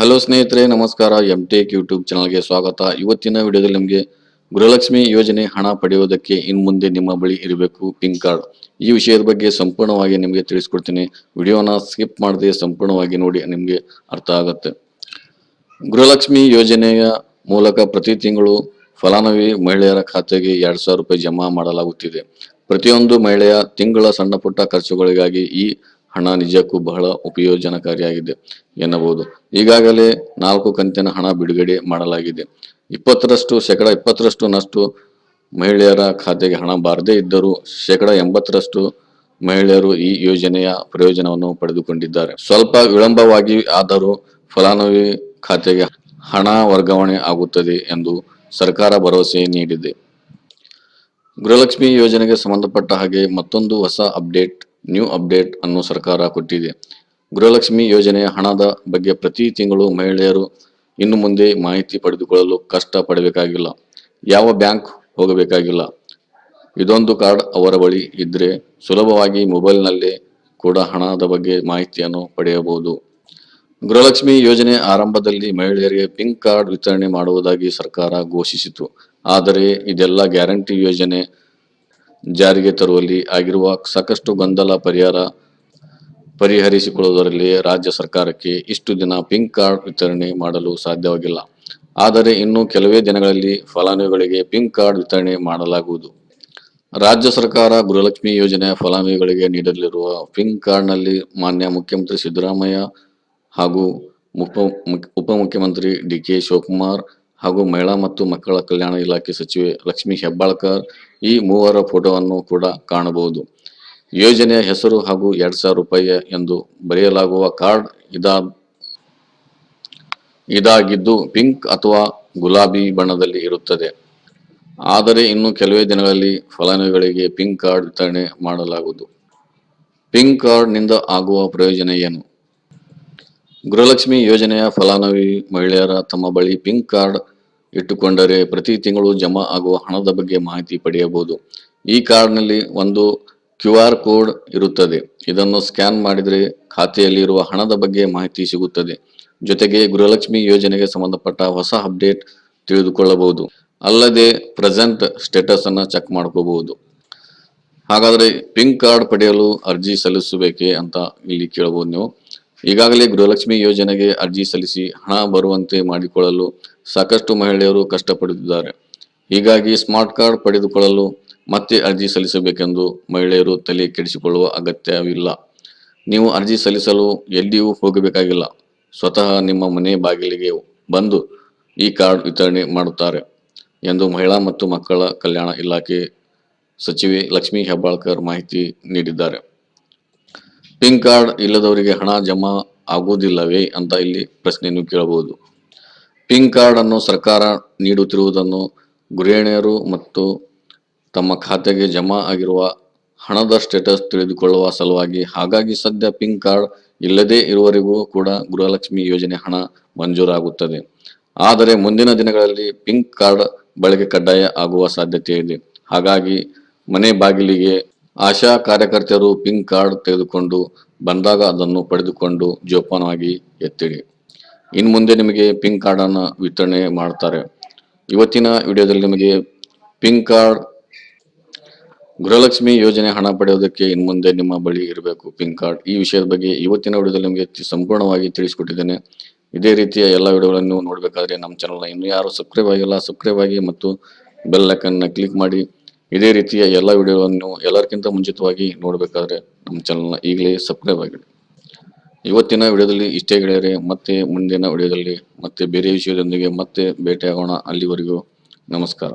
Hello ಸ್ನೇಹಿತರೆ, ನಮಸ್ಕಾರ. MTech YouTube ಚಾನಲ್ಗೆ ಸ್ವಾಗತ. ಇವತ್ತಿನ ವಿಡಿಯೋದಲ್ಲಿ ನಿಮಗೆ ಗೃಹಲಕ್ಷ್ಮಿ ಯೋಜನೆ ಹಣ ಪಡೆಯುವುದಕ್ಕೆ ಇನ್ನು ಮುಂದೆ ನಿಮ್ಮ ಬಳಿ ಇರಬೇಕು ಪಿನ್ ಕಾರ್ಡ್. ಈ ವಿಷಯದ ಬಗ್ಗೆ ಸಂಪೂರ್ಣವಾಗಿ ನಿಮಗೆ ತಿಳಿಸ್ಕೊಡ್ತೀನಿ. ವಿಡಿಯೋನ ಸ್ಕಿಪ್ ಮಾಡದೆ ಸಂಪೂರ್ಣವಾಗಿ ನೋಡಿ, ನಿಮಗೆ ಅರ್ಥ ಆಗುತ್ತೆ. ಗೃಹಲಕ್ಷ್ಮಿ ಯೋಜನೆಯ ಮೂಲಕ ಪ್ರತಿ ತಿಂಗಳು ಫಲಾನುಭವಿ ಮಹಿಳೆಯರ ಖಾತೆಗೆ 2,000 ರೂಪಾಯಿ ಜಮಾ ಮಾಡಲಾಗುತ್ತಿದೆ. ಪ್ರತಿಯೊಂದು ಮಹಿಳೆಯ ತಿಂಗಳ ಸಣ್ಣ ಪುಟ್ಟ ಖರ್ಚುಗಳಿಗಾಗಿ ಈ ಹಣ ನಿಜಕ್ಕೂ ಬಹಳ ಉಪಯೋಜನಕಾರಿಯಾಗಿದೆ ಎನ್ನಬಹುದು. ಈಗಾಗಲೇ 4 ಕಂತಿನ ಹಣ ಬಿಡುಗಡೆ ಮಾಡಲಾಗಿದೆ. 20% ನಷ್ಟು ಮಹಿಳೆಯರ ಖಾತೆಗೆ ಹಣ ಬಾರದೇ ಇದ್ದರೂ 80% ಮಹಿಳೆಯರು ಈ ಯೋಜನೆಯ ಪ್ರಯೋಜನವನ್ನು ಪಡೆದುಕೊಂಡಿದ್ದಾರೆ. ಸ್ವಲ್ಪ ವಿಳಂಬವಾಗಿ ಆದರೂ ಫಲಾನುಭವಿ ಖಾತೆಗೆ ಹಣ ವರ್ಗಾವಣೆ ಆಗುತ್ತದೆ ಎಂದು ಸರ್ಕಾರ ಭರವಸೆ ನೀಡಿದೆ. ಗೃಹಲಕ್ಷ್ಮಿ ಯೋಜನೆಗೆ ಸಂಬಂಧಪಟ್ಟ ಹಾಗೆ ಮತ್ತೊಂದು ಹೊಸ ನ್ಯೂ ಅಪ್ಡೇಟ್ ಅನ್ನು ಸರ್ಕಾರ ಕೊಟ್ಟಿದೆ. ಗೃಹಲಕ್ಷ್ಮಿ ಯೋಜನೆಯ ಹಣದ ಬಗ್ಗೆ ಪ್ರತಿ ತಿಂಗಳು ಮಹಿಳೆಯರು ಇನ್ನು ಮುಂದೆ ಮಾಹಿತಿ ಪಡೆದುಕೊಳ್ಳಲು ಕಷ್ಟ ಪಡಬೇಕಾಗಿಲ್ಲ. ಯಾವ ಬ್ಯಾಂಕ್ ಹೋಗಬೇಕಾಗಿಲ್ಲ. ಇದೊಂದು ಕಾರ್ಡ್ ಅವರ ಬಳಿ ಇದ್ರೆ ಸುಲಭವಾಗಿ ಮೊಬೈಲ್ನಲ್ಲೇ ಕೂಡ ಹಣದ ಬಗ್ಗೆ ಮಾಹಿತಿಯನ್ನು ಪಡೆಯಬಹುದು. ಗೃಹಲಕ್ಷ್ಮಿ ಯೋಜನೆ ಆರಂಭದಲ್ಲಿ ಮಹಿಳೆಯರಿಗೆ ಪಿಂಕ್ ಕಾರ್ಡ್ ವಿತರಣೆ ಮಾಡುವುದಾಗಿ ಸರ್ಕಾರ ಘೋಷಿಸಿತು. ಆದರೆ ಇದೆಲ್ಲ ಗ್ಯಾರಂಟಿ ಯೋಜನೆ ಜಾರಿಗೆ ತರುವಲ್ಲಿ ಆಗಿರುವ ಸಾಕಷ್ಟು ಗೊಂದಲ ಪರಿಹರಿಸಿಕೊಳ್ಳುವುದರಲ್ಲಿ ರಾಜ್ಯ ಸರ್ಕಾರಕ್ಕೆ ಇಷ್ಟು ದಿನ ಪಿಂಕ್ ಕಾರ್ಡ್ ವಿತರಣೆ ಮಾಡಲು ಸಾಧ್ಯವಾಗಿಲ್ಲ. ಆದರೆ ಇನ್ನು ಕೆಲವೇ ದಿನಗಳಲ್ಲಿ ಫಲಾನುಭವಿಗಳಿಗೆ ಪಿಂಕ್ ಕಾರ್ಡ್ ವಿತರಣೆ ಮಾಡಲಾಗುವುದು. ರಾಜ್ಯ ಸರ್ಕಾರ ಗೃಹಲಕ್ಷ್ಮಿ ಯೋಜನೆಯ ಫಲಾನುಭವಿಗಳಿಗೆ ನೀಡಲಿರುವ ಪಿಂಕ್ ಕಾರ್ಡ್ನಲ್ಲಿ ಮಾನ್ಯ ಮುಖ್ಯಮಂತ್ರಿ ಸಿದ್ದರಾಮಯ್ಯ ಹಾಗೂ ಉಪಮುಖ್ಯಮಂತ್ರಿ ಡಿ.ಕೆ. ಶಿವಕುಮಾರ್ ಹಾಗೂ ಮಹಿಳಾ ಮತ್ತು ಮಕ್ಕಳ ಕಲ್ಯಾಣ ಇಲಾಖೆ ಸಚಿವೆ ಲಕ್ಷ್ಮೀ ಹೆಬ್ಬಾಳ್ಕರ್ ಈ ಮೂವರ ಫೋಟೋವನ್ನು ಕೂಡ ಕಾಣಬಹುದು. ಯೋಜನೆಯ ಹೆಸರು ಹಾಗೂ 2,000 ರೂಪಾಯಿ ಎಂದು ಬರೆಯಲಾಗುವ ಕಾರ್ಡ್ ಇದಾಗಿದ್ದು ಪಿಂಕ್ ಅಥವಾ ಗುಲಾಬಿ ಬಣ್ಣದಲ್ಲಿ ಇರುತ್ತದೆ. ಆದರೆ ಇನ್ನು ಕೆಲವೇ ದಿನಗಳಲ್ಲಿ ಫಲಾನುಭವಿಗಳಿಗೆ ಪಿಂಕ್ ಕಾರ್ಡ್ ವಿತರಣೆ ಮಾಡಲಾಗುವುದು. ಪಿಂಕ್ ಕಾರ್ಡ್ ನಿಂದ ಆಗುವ ಪ್ರಯೋಜನ ಏನು? ಗೃಹಲಕ್ಷ್ಮಿ ಯೋಜನೆಯ ಫಲಾನುಭವಿ ಮಹಿಳೆಯರ ತಮ್ಮ ಬಳಿ ಪಿಂಕ್ ಕಾರ್ಡ್ ಇಟ್ಟುಕೊಂಡರೆ ಪ್ರತಿ ತಿಂಗಳು ಜಮಾ ಆಗುವ ಹಣದ ಬಗ್ಗೆ ಮಾಹಿತಿ ಪಡೆಯಬಹುದು. ಈ ಕಾರ್ಡ್ನಲ್ಲಿ ಒಂದು QR ಕೋಡ್ ಇರುತ್ತದೆ. ಇದನ್ನು ಸ್ಕ್ಯಾನ್ ಮಾಡಿದರೆ ಖಾತೆಯಲ್ಲಿ ಇರುವ ಹಣದ ಬಗ್ಗೆ ಮಾಹಿತಿ ಸಿಗುತ್ತದೆ. ಜೊತೆಗೆ ಗೃಹಲಕ್ಷ್ಮಿ ಯೋಜನೆಗೆ ಸಂಬಂಧಪಟ್ಟ ಹೊಸ ಅಪ್ಡೇಟ್ ತಿಳಿದುಕೊಳ್ಳಬಹುದು. ಅಲ್ಲದೆ ಪ್ರೆಸೆಂಟ್ ಸ್ಟೇಟಸ್ ಅನ್ನ ಚೆಕ್ ಮಾಡ್ಕೋಬಹುದು. ಹಾಗಾದ್ರೆ ಪಿಂಕ್ ಕಾರ್ಡ್ ಪಡೆಯಲು ಅರ್ಜಿ ಸಲ್ಲಿಸಬೇಕೇ ಅಂತ ಇಲ್ಲಿ ಕೇಳಬಹುದು ನೀವು. ಈಗಾಗಲೇ ಗೃಹಲಕ್ಷ್ಮಿ ಯೋಜನೆಗೆ ಅರ್ಜಿ ಸಲ್ಲಿಸಿ ಹಣ ಬರುವಂತೆ ಮಾಡಿಕೊಳ್ಳಲು ಸಾಕಷ್ಟು ಮಹಿಳೆಯರು ಕಷ್ಟಪಡುತ್ತಿದ್ದಾರೆ. ಹೀಗಾಗಿ ಸ್ಮಾರ್ಟ್ ಕಾರ್ಡ್ ಪಡೆದುಕೊಳ್ಳಲು ಮತ್ತೆ ಅರ್ಜಿ ಸಲ್ಲಿಸಬೇಕೆಂದು ಮಹಿಳೆಯರು ತಲೆ ಕೆಡಿಸಿಕೊಳ್ಳುವ ಅಗತ್ಯವಿಲ್ಲ. ನೀವು ಅರ್ಜಿ ಸಲ್ಲಿಸಲು ಎಲ್ಲಿಯೂ ಹೋಗಬೇಕಾಗಿಲ್ಲ. ಸ್ವತಃ ನಿಮ್ಮ ಮನೆ ಬಾಗಿಲಿಗೆ ಬಂದು ಈ ಕಾರ್ಡ್ ವಿತರಣೆ ಮಾಡುತ್ತಾರೆ ಎಂದು ಮಹಿಳಾ ಮತ್ತು ಮಕ್ಕಳ ಕಲ್ಯಾಣ ಇಲಾಖೆ ಸಚಿವೆ ಲಕ್ಷ್ಮೀ ಹೆಬ್ಬಾಳ್ಕರ್ ಮಾಹಿತಿ ನೀಡಿದ್ದಾರೆ. ಪಿಂಕ್ ಕಾರ್ಡ್ ಇಲ್ಲದವರಿಗೆ ಹಣ ಜಮಾ ಆಗುವುದಿಲ್ಲವೇ ಅಂತ ಇಲ್ಲಿ ಪ್ರಶ್ನೆಯನ್ನು ಕೇಳಬಹುದು. ಪಿಂಕ್ ಕಾರ್ಡ್ ಅನ್ನು ಸರ್ಕಾರ ನೀಡುತ್ತಿರುವುದನ್ನು ಗೃಹಿಣಿಯರು ಮತ್ತು ತಮ್ಮ ಖಾತೆಗೆ ಜಮಾ ಆಗಿರುವ ಹಣದ ಸ್ಟೇಟಸ್ ತಿಳಿದುಕೊಳ್ಳುವ ಸಲುವಾಗಿ. ಹಾಗಾಗಿ ಸದ್ಯ ಪಿಂಕ್ ಕಾರ್ಡ್ ಇಲ್ಲದೇ ಇರುವವರಿಗೂ ಕೂಡ ಗೃಹಲಕ್ಷ್ಮಿ ಯೋಜನೆ ಹಣ ಮಂಜೂರಾಗುತ್ತದೆ. ಆದರೆ ಮುಂದಿನ ದಿನಗಳಲ್ಲಿ ಪಿಂಕ್ ಕಾರ್ಡ್ ಬಳಕೆ ಕಡ್ಡಾಯ ಆಗುವ ಸಾಧ್ಯತೆ ಇದೆ. ಹಾಗಾಗಿ ಮನೆ ಬಾಗಿಲಿಗೆ ಆಶಾ ಕಾರ್ಯಕರ್ತೆಯರು ಪಿಂಕ್ ಕಾರ್ಡ್ ತೆಗೆದುಕೊಂಡು ಬಂದಾಗ ಅದನ್ನು ಪಡೆದುಕೊಂಡು ಜೋಪಾನವಾಗಿ ಎತ್ತಿಡಿ. ಇನ್ನು ಮುಂದೆ ನಿಮಗೆ ಪಿಂಕ್ ಕಾರ್ಡ್ ಅನ್ನು ವಿತರಣೆ ಮಾಡ್ತಾರೆ. ಇವತ್ತಿನ ವಿಡಿಯೋದಲ್ಲಿ ನಿಮಗೆ ಪಿಂಕ್ ಕಾರ್ಡ್ ಗೃಹಲಕ್ಷ್ಮಿ ಯೋಜನೆ ಹಣ ಪಡೆಯುವುದಕ್ಕೆ ಇನ್ನು ಮುಂದೆ ನಿಮ್ಮ ಬಳಿ ಇರಬೇಕು ಪಿಂಕ್ ಕಾರ್ಡ್. ಈ ವಿಷಯದ ಬಗ್ಗೆ ಇವತ್ತಿನ ವಿಡಿಯೋದಲ್ಲಿ ನಿಮಗೆ ಸಂಪೂರ್ಣವಾಗಿ ತಿಳಿಸಿಕೊಟ್ಟಿದ್ದೇನೆ. ಇದೇ ರೀತಿಯ ಎಲ್ಲ ವಿಡಿಯೋಗಳನ್ನು ನೋಡಬೇಕಾದ್ರೆ ನಮ್ಮ ಚಾನಲ್ನ ಇನ್ನೂ ಯಾರು ಸಬ್ಸ್ಕ್ರೈಬ್ ಆಗಿಲ್ಲ ಸಬ್ಸ್ಕ್ರೈಬ್ ಆಗಿ ಮತ್ತು ಬೆಲ್ ಐಕನ್ನ ಕ್ಲಿಕ್ ಮಾಡಿ. ಇದೇ ರೀತಿಯ ಎಲ್ಲ ವಿಡಿಯೋವನ್ನು ಎಲ್ಲರಿಗಿಂತ ಮುಂಚಿತವಾಗಿ ನೋಡಬೇಕಾದ್ರೆ ನಮ್ಮ ಚಾನಲ್ನ ಈಗಲೇ ಸಬ್ಸ್ಕ್ರೈಬ್ ಆಗಿ. ಇವತ್ತಿನ ವಿಡಿಯೋದಲ್ಲಿ ಇಷ್ಟೇ ಗೆಳೆಯರೆ. ಮತ್ತೆ ಮುಂದಿನ ವಿಡಿಯೋದಲ್ಲಿ ಮತ್ತೆ ಬೇರೆ ವಿಷಯದೊಂದಿಗೆ ಮತ್ತೆ ಭೇಟಿಯಾಗೋಣ. ಅಲ್ಲಿವರೆಗೂ ನಮಸ್ಕಾರ.